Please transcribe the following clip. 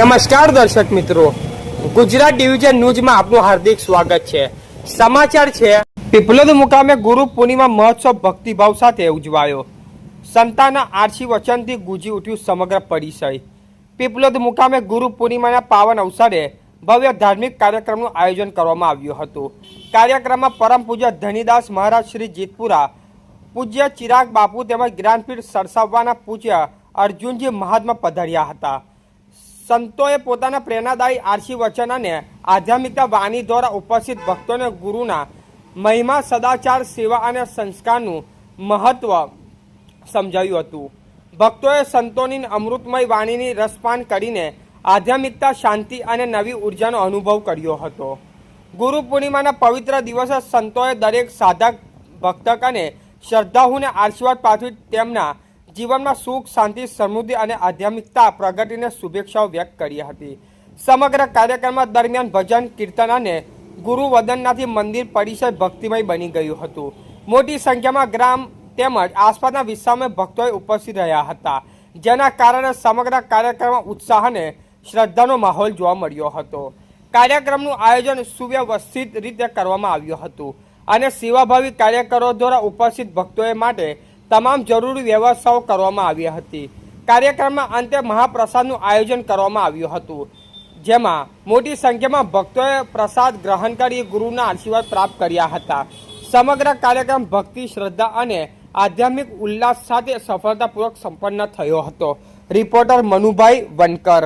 નમસ્કાર દર્શક મિત્રો, ગુજરાત ડિવિઝન ન્યૂઝમાં આપનું હાર્દિક સ્વાગત છે। સમાચાર છે, પીપલોદ મુકામે ગુરુ પૂર્ણિમા મહોત્સવ ભક્તિભાવ સાથે ઉજવાયો। સંતાના આરસી વચનથી ગુંજી ઉઠ્યું સમગ્ર પરિસર। પીપલોદ મુકામે ગુરુ પૂર્ણિમાના પાવન અવસરે ભવ્ય ધાર્મિક કાર્યક્રમનું આયોજન કરવામાં આવ્યું હતું। કાર્યક્રમમાં પરમ પૂજ્ય ધનીદાસ મહારાજ શ્રી જીતપુરા, પૂજ્ય ચિરાગ બાપુ તેમજ જ્ઞાનપીઠ સરસાવવાના પૂજ્ય અર્જુનજી મહાત્મા પધાર્યા હતા। સંતોએ પોતાના પ્રેરણાદાયી આરસી વચન અને આધ્યાત્મિકતા વાણી દ્વારા ઉપસ્થિત ભક્તોને ગુરુના મહિમા, સદાચાર, સેવા અને સંસ્કારનું મહત્વ સમજાવ્યું હતું। ભક્તોએ સંતોની અમૃતમય વાણીની રસપાન કરીને આધ્યાત્મિકતા, શાંતિ અને નવી ઉર્જાનો અનુભવ કર્યો હતો। ગુરુ પૂર્ણિમાના પવિત્ર દિવસે સંતોએ દરેક સાધક, ભક્તક અને શ્રદ્ધાળુઓને આશીર્વાદ પાઠવી તેમના જીવનમાં સુખ, શાંતિ, સમૃદ્ધિ અને આધ્યાત્મિકતા પ્રગતિને શુભેચ્છાઓ વ્યક્ત કરી હતી। સમગ્ર કાર્યક્રમ દરમિયાન ભજન, કીર્તન અને ગુરુ વંદનાથી મંદિર પરિસર ભક્તિમય બની ગયું હતું। મોટી સંખ્યામાં ગ્રામ તેમજ આસપાસના વિસ્તારમાં ભક્તોએ ઉપસ્થિત રહ્યા હતા, જેના કારણે સમગ્ર કાર્યક્રમમાં ઉત્સાહ અને શ્રદ્ધાનો માહોલ જોવા મળ્યો હતો। કાર્યક્રમનું આયોજન સુવ્યવસ્થિત રીતે કરવામાં આવ્યું હતું અને સેવાભાવી કાર્યકરો દ્વારા ઉપસ્થિત ભક્તોએ માટે તમામ જરૂરી વ્યવસ્થાઓ કરવામાં આવી હતી। કાર્યક્રમના અંતે મહાપ્રસાદનું આયોજન કરવામાં આવ્યું હતું, જેમાં મોટી સંખ્યામાં ભક્તોએ પ્રસાદ ગ્રહણ કરી ગુરુના આશીર્વાદ પ્રાપ્ત કર્યા હતા। સમગ્ર કાર્યક્રમ ભક્તિ, શ્રદ્ધા અને આધ્યાત્મિક ઉલ્લાસ સાથે સફળતાપૂર્વક સંપન્ન થયો હતો। રિપોર્ટર મનુભાઈ વનકર।